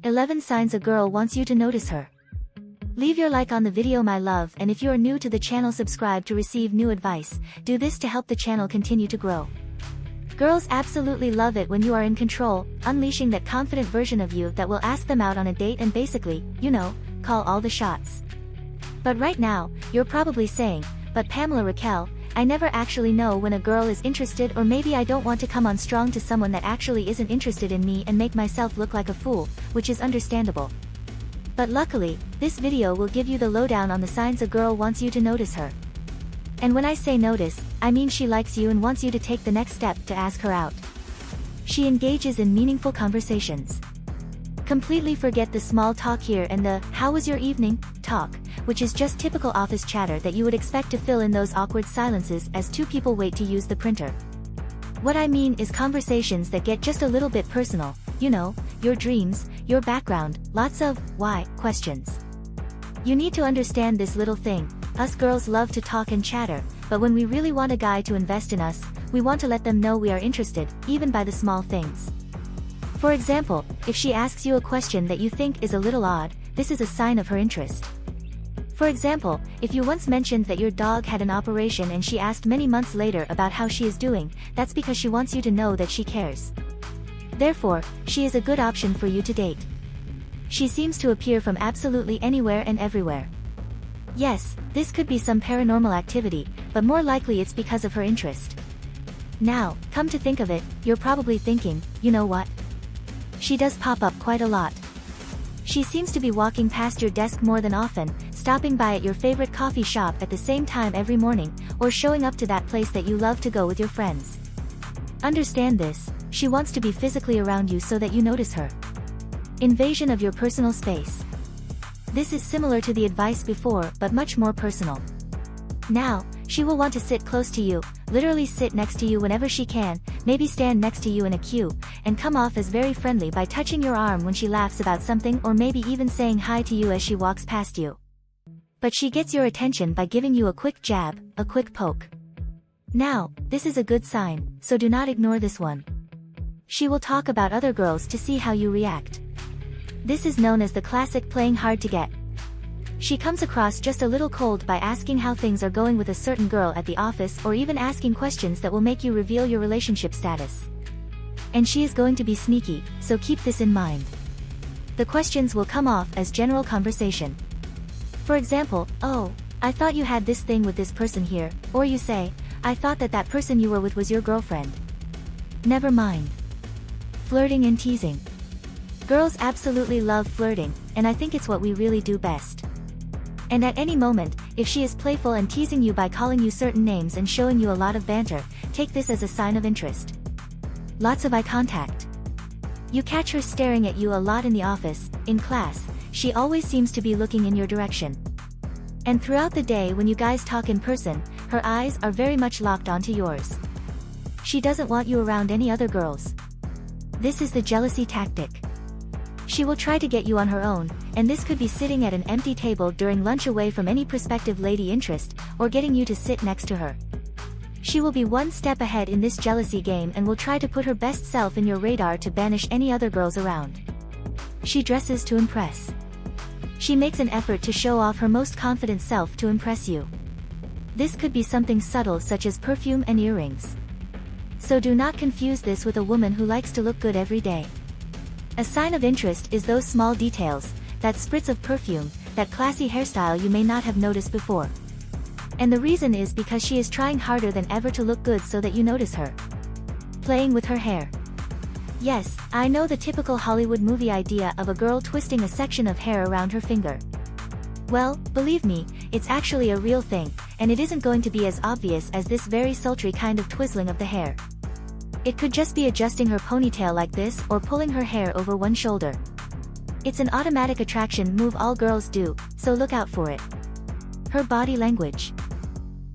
11 signs a girl wants you to notice her. Leave your like on the video my love, and if you are new to the channel, subscribe to receive new advice. Do this to help the channel continue to grow. Girls absolutely love it when you are in control, unleashing that confident version of you that will ask them out on a date and basically, call all the shots. But right now, you're probably saying, but Pamela Raquel, I never actually know when a girl is interested, or maybe I don't want to come on strong to someone that actually isn't interested in me and make myself look like a fool, which is understandable. But luckily, this video will give you the lowdown on the signs a girl wants you to notice her. And when I say notice, I mean she likes you and wants you to take the next step to ask her out. She engages in meaningful conversations. Completely forget the small talk here and the "how was your evening" talk, which is just typical office chatter that you would expect to fill in those awkward silences as two people wait to use the printer. What I mean is conversations that get just a little bit personal, your dreams, your background, lots of why questions. You need to understand this little thing. Us girls love to talk and chatter, but when we really want a guy to invest in us, we want to let them know we are interested, even by the small things. For example, if she asks you a question that you think is a little odd, this is a sign of her interest. For example, if you once mentioned that your dog had an operation and she asked many months later about how she is doing, that's because she wants you to know that she cares. Therefore, she is a good option for you to date. She seems to appear from absolutely anywhere and everywhere. Yes, this could be some paranormal activity, but more likely it's because of her interest. Now, come to think of it, you're probably thinking, you know what? She does pop up quite a lot. She seems to be walking past your desk more than often, stopping by at your favorite coffee shop at the same time every morning, or showing up to that place that you love to go with your friends. Understand this, she wants to be physically around you so that you notice her. Invasion of your personal space. This is similar to the advice before, but much more personal. Now, she will want to sit close to you, literally sit next to you whenever she can, maybe stand next to you in a queue, and come off as very friendly by touching your arm when she laughs about something, or maybe even saying hi to you as she walks past you. But she gets your attention by giving you a quick jab, a quick poke. Now, this is a good sign, so do not ignore this one. She will talk about other girls to see how you react. This is known as the classic playing hard to get. She comes across just a little cold by asking how things are going with a certain girl at the office, or even asking questions that will make you reveal your relationship status. And she is going to be sneaky, so keep this in mind. The questions will come off as general conversation. For example, "Oh, I thought you had this thing with this person here," or you say, "I thought that person you were with was your girlfriend." Never mind. Flirting and teasing. Girls absolutely love flirting, and I think it's what we really do best. And at any moment, if she is playful and teasing you by calling you certain names and showing you a lot of banter, take this as a sign of interest. Lots of eye contact. You catch her staring at you a lot in the office, in class, she always seems to be looking in your direction. And throughout the day when you guys talk in person, her eyes are very much locked onto yours. She doesn't want you around any other girls. This is the jealousy tactic. She will try to get you on her own, and this could be sitting at an empty table during lunch away from any prospective lady interest, or getting you to sit next to her. She will be one step ahead in this jealousy game and will try to put her best self in your radar to banish any other girls around. She dresses to impress. She makes an effort to show off her most confident self to impress you. This could be something subtle such as perfume and earrings. So do not confuse this with a woman who likes to look good every day. A sign of interest is those small details, that spritz of perfume, that classy hairstyle you may not have noticed before. And the reason is because she is trying harder than ever to look good so that you notice her. Playing with her hair. Yes, I know the typical Hollywood movie idea of a girl twisting a section of hair around her finger. Well, believe me, it's actually a real thing, and it isn't going to be as obvious as this very sultry kind of twizzling of the hair. It could just be adjusting her ponytail like this or pulling her hair over one shoulder. It's an automatic attraction move all girls do, so look out for it. Her body language.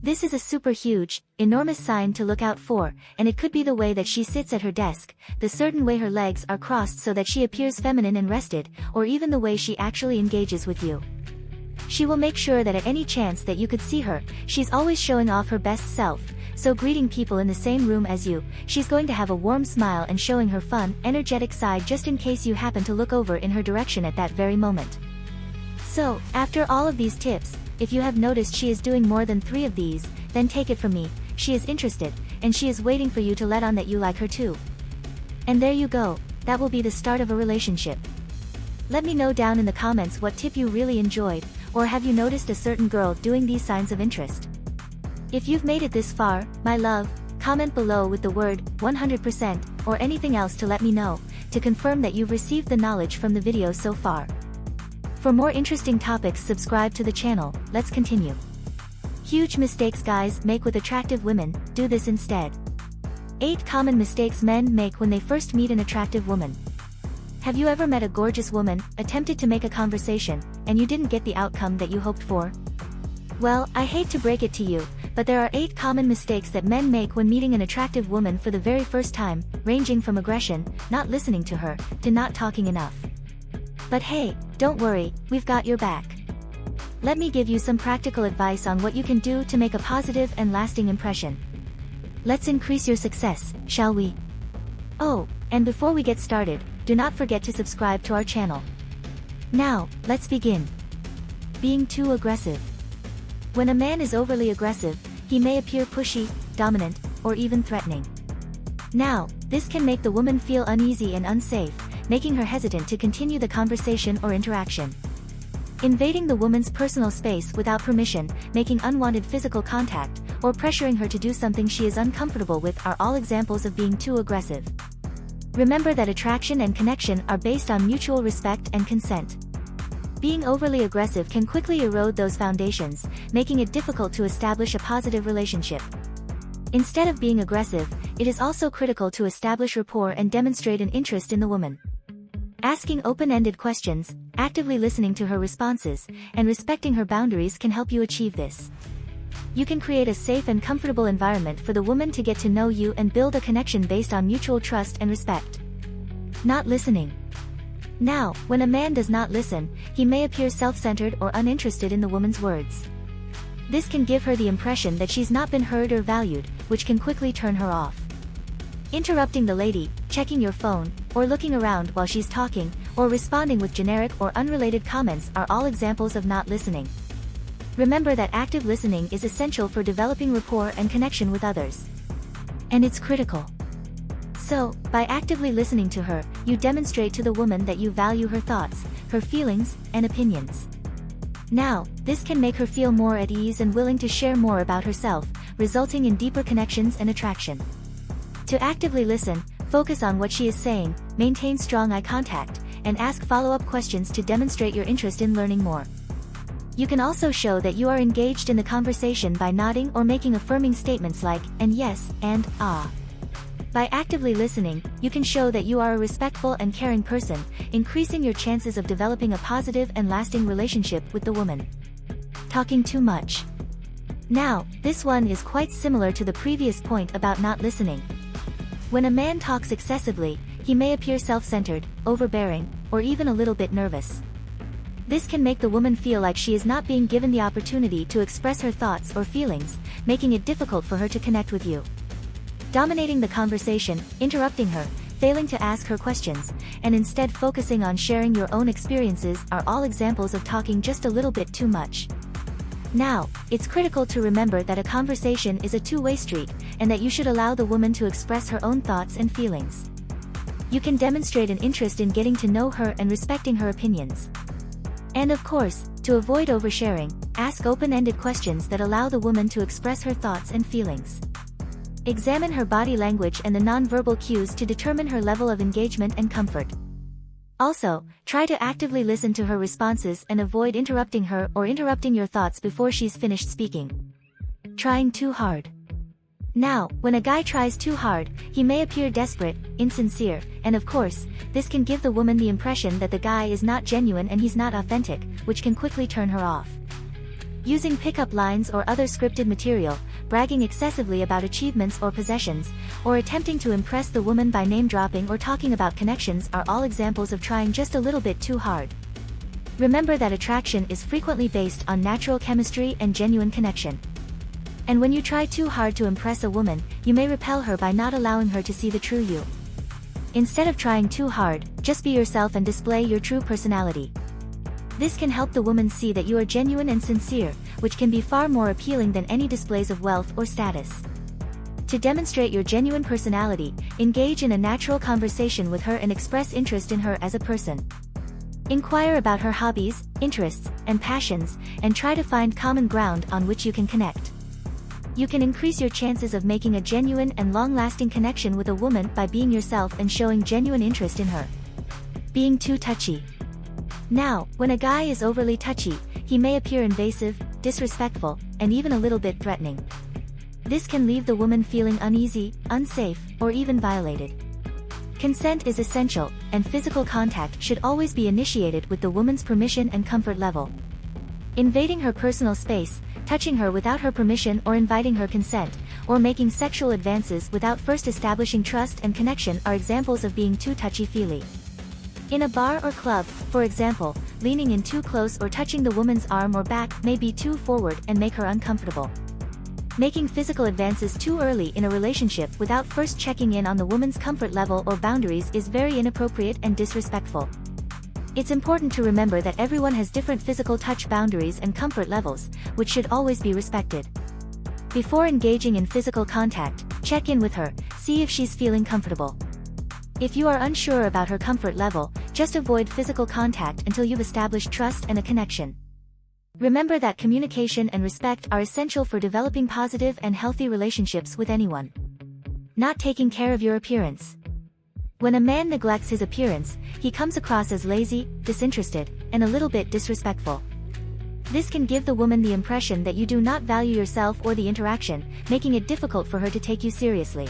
This is a super huge, enormous sign to look out for, and it could be the way that she sits at her desk, the certain way her legs are crossed so that she appears feminine and rested, or even the way she actually engages with you. She will make sure that at any chance that you could see her, she's always showing off her best self, so greeting people in the same room as you, she's going to have a warm smile and showing her fun, energetic side just in case you happen to look over in her direction at that very moment. So, after all of these tips, if you have noticed she is doing more than 3 of these, then take it from me, she is interested, and she is waiting for you to let on that you like her too. And there you go, that will be the start of a relationship. Let me know down in the comments what tip you really enjoyed, or have you noticed a certain girl doing these signs of interest? If you've made it this far, my love, comment below with the word 100% or anything else to let me know, to confirm that you've received the knowledge from the video so far. For more interesting topics, subscribe to the channel. Let's continue. Huge mistakes guys make with attractive women, do this instead. 8 common mistakes men make when they first meet an attractive woman. Have you ever met a gorgeous woman, attempted to make a conversation, and you didn't get the outcome that you hoped for? Well, I hate to break it to you, but there are 8 common mistakes that men make when meeting an attractive woman for the very first time, ranging from aggression, not listening to her, to not talking enough. But hey, don't worry, we've got your back. Let me give you some practical advice on what you can do to make a positive and lasting impression. Let's increase your success, shall we? Oh, and before we get started, do not forget to subscribe to our channel. Now, let's begin. Being too aggressive. When a man is overly aggressive, he may appear pushy, dominant, or even threatening. Now, this can make the woman feel uneasy and unsafe, making her hesitant to continue the conversation or interaction. Invading the woman's personal space without permission, making unwanted physical contact, or pressuring her to do something she is uncomfortable with are all examples of being too aggressive. Remember that attraction and connection are based on mutual respect and consent. Being overly aggressive can quickly erode those foundations, making it difficult to establish a positive relationship. Instead of being aggressive, it is also critical to establish rapport and demonstrate an interest in the woman. Asking open-ended questions, actively listening to her responses, and respecting her boundaries can help you achieve this. You can create a safe and comfortable environment for the woman to get to know you and build a connection based on mutual trust and respect. Not listening. Now, when a man does not listen, he may appear self-centered or uninterested in the woman's words. This can give her the impression that she's not been heard or valued, which can quickly turn her off. Interrupting the lady, checking your phone, or looking around while she's talking, or responding with generic or unrelated comments are all examples of not listening. Remember that active listening is essential for developing rapport and connection with others. And it's critical. So, by actively listening to her, you demonstrate to the woman that you value her thoughts, her feelings, and opinions. Now, this can make her feel more at ease and willing to share more about herself, resulting in deeper connections and attraction. To actively listen, focus on what she is saying, maintain strong eye contact, and ask follow-up questions to demonstrate your interest in learning more. You can also show that you are engaged in the conversation by nodding or making affirming statements like, and yes, and ah. By actively listening, you can show that you are a respectful and caring person, increasing your chances of developing a positive and lasting relationship with the woman. Talking too much. Now, this one is quite similar to the previous point about not listening. When a man talks excessively, he may appear self-centered, overbearing, or even a little bit nervous. This can make the woman feel like she is not being given the opportunity to express her thoughts or feelings, making it difficult for her to connect with you. Dominating the conversation, interrupting her, failing to ask her questions, and instead focusing on sharing your own experiences are all examples of talking just a little bit too much. Now, it's critical to remember that a conversation is a two-way street, and that you should allow the woman to express her own thoughts and feelings. You can demonstrate an interest in getting to know her and respecting her opinions. And of course, to avoid oversharing, ask open-ended questions that allow the woman to express her thoughts and feelings. Examine her body language and the nonverbal cues to determine her level of engagement and comfort. Also, try to actively listen to her responses and avoid interrupting her or interrupting your thoughts before she's finished speaking. Trying too hard. Now, when a guy tries too hard, he may appear desperate, insincere, and of course, this can give the woman the impression that the guy is not genuine and he's not authentic, which can quickly turn her off. Using pickup lines or other scripted material, bragging excessively about achievements or possessions, or attempting to impress the woman by name-dropping or talking about connections are all examples of trying just a little bit too hard. Remember that attraction is frequently based on natural chemistry and genuine connection. And when you try too hard to impress a woman, you may repel her by not allowing her to see the true you. Instead of trying too hard, just be yourself and display your true personality. This can help the woman see that you are genuine and sincere, which can be far more appealing than any displays of wealth or status. To demonstrate your genuine personality, engage in a natural conversation with her and express interest in her as a person. Inquire about her hobbies, interests, and passions, and try to find common ground on which you can connect. You can increase your chances of making a genuine and long-lasting connection with a woman by being yourself and showing genuine interest in her. Being too touchy. Now, when a guy is overly touchy, he may appear invasive, disrespectful, and even a little bit threatening. This can leave the woman feeling uneasy, unsafe, or even violated. Consent is essential, and physical contact should always be initiated with the woman's permission and comfort level. Invading her personal space, touching her without her permission or inviting her consent, or making sexual advances without first establishing trust and connection are examples of being too touchy-feely. In a bar or club, for example, leaning in too close or touching the woman's arm or back may be too forward and make her uncomfortable. Making physical advances too early in a relationship without first checking in on the woman's comfort level or boundaries is very inappropriate and disrespectful. It's important to remember that everyone has different physical touch boundaries and comfort levels, which should always be respected. Before engaging in physical contact, check in with her, see if she's feeling comfortable. If you are unsure about her comfort level, just avoid physical contact until you've established trust and a connection. Remember that communication and respect are essential for developing positive and healthy relationships with anyone. Not taking care of your appearance. When a man neglects his appearance, he comes across as lazy, disinterested, and a little bit disrespectful. This can give the woman the impression that you do not value yourself or the interaction, making it difficult for her to take you seriously.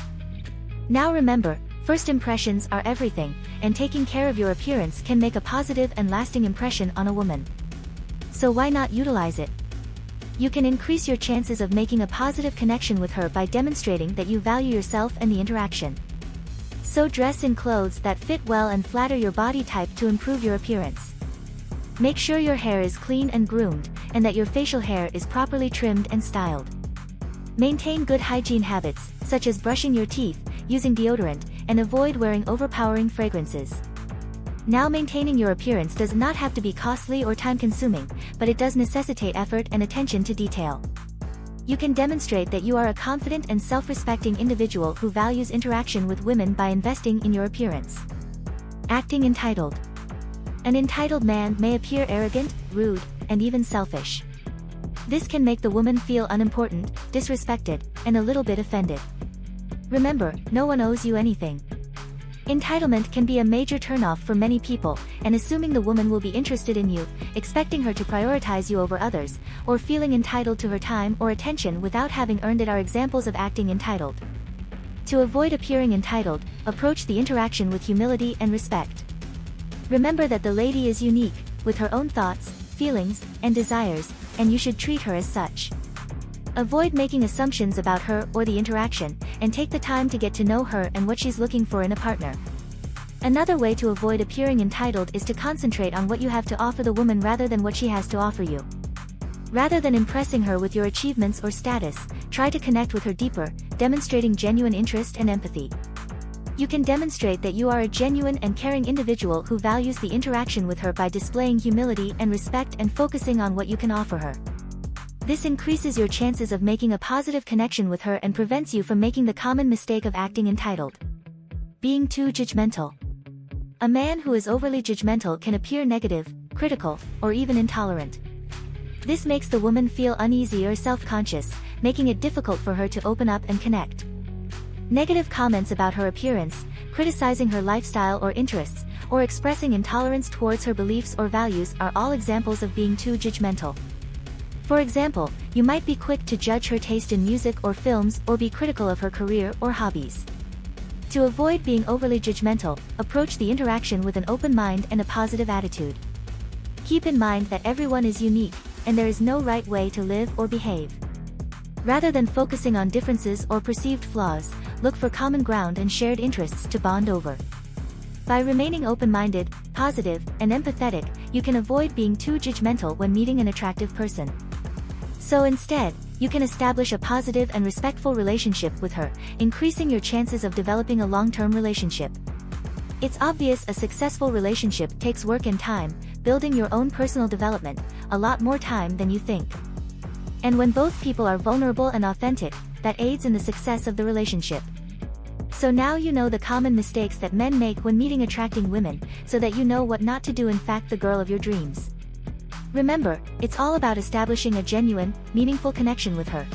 Now remember, first impressions are everything, and taking care of your appearance can make a positive and lasting impression on a woman. So why not utilize it? You can increase your chances of making a positive connection with her by demonstrating that you value yourself and the interaction. So dress in clothes that fit well and flatter your body type to improve your appearance. Make sure your hair is clean and groomed, and that your facial hair is properly trimmed and styled. Maintain good hygiene habits, such as brushing your teeth, using deodorant, and avoid wearing overpowering fragrances. Now, maintaining your appearance does not have to be costly or time-consuming, but it does necessitate effort and attention to detail. You can demonstrate that you are a confident and self-respecting individual who values interaction with women by investing in your appearance. Acting entitled. An entitled man may appear arrogant, rude, and even selfish. This can make the woman feel unimportant, disrespected, and a little bit offended. Remember, no one owes you anything. Entitlement can be a major turnoff for many people, and assuming the woman will be interested in you, expecting her to prioritize you over others, or feeling entitled to her time or attention without having earned it are examples of acting entitled. To avoid appearing entitled, approach the interaction with humility and respect. Remember that the lady is unique, with her own thoughts, feelings, and desires, and you should treat her as such. Avoid making assumptions about her or the interaction, and take the time to get to know her and what she's looking for in a partner. Another way to avoid appearing entitled is to concentrate on what you have to offer the woman rather than what she has to offer you. Rather than impressing her with your achievements or status, try to connect with her deeper, demonstrating genuine interest and empathy. You can demonstrate that you are a genuine and caring individual who values the interaction with her by displaying humility and respect and focusing on what you can offer her. This increases your chances of making a positive connection with her and prevents you from making the common mistake of acting entitled. Being too judgmental. A man who is overly judgmental can appear negative, critical, or even intolerant. This makes the woman feel uneasy or self-conscious, making it difficult for her to open up and connect. Negative comments about her appearance, criticizing her lifestyle or interests, or expressing intolerance towards her beliefs or values are all examples of being too judgmental. For example, you might be quick to judge her taste in music or films or be critical of her career or hobbies. To avoid being overly judgmental, approach the interaction with an open mind and a positive attitude. Keep in mind that everyone is unique, and there is no right way to live or behave. Rather than focusing on differences or perceived flaws, look for common ground and shared interests to bond over. By remaining open-minded, positive, and empathetic, you can avoid being too judgmental when meeting an attractive person. So instead, you can establish a positive and respectful relationship with her, increasing your chances of developing a long-term relationship. It's obvious a successful relationship takes work and time, building your own personal development, a lot more time than you think. And when both people are vulnerable and authentic, that aids in the success of the relationship. So now you know the common mistakes that men make when meeting attracting women, so that you know what not to do in fact the girl of your dreams. Remember, it's all about establishing a genuine, meaningful connection with her.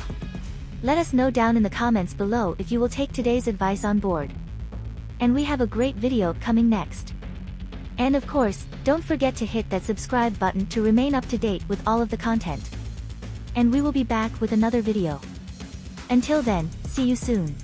Let us know down in the comments below if you will take today's advice on board. And we have a great video coming next. And of course, don't forget to hit that subscribe button to remain up to date with all of the content. And we will be back with another video. Until then, see you soon.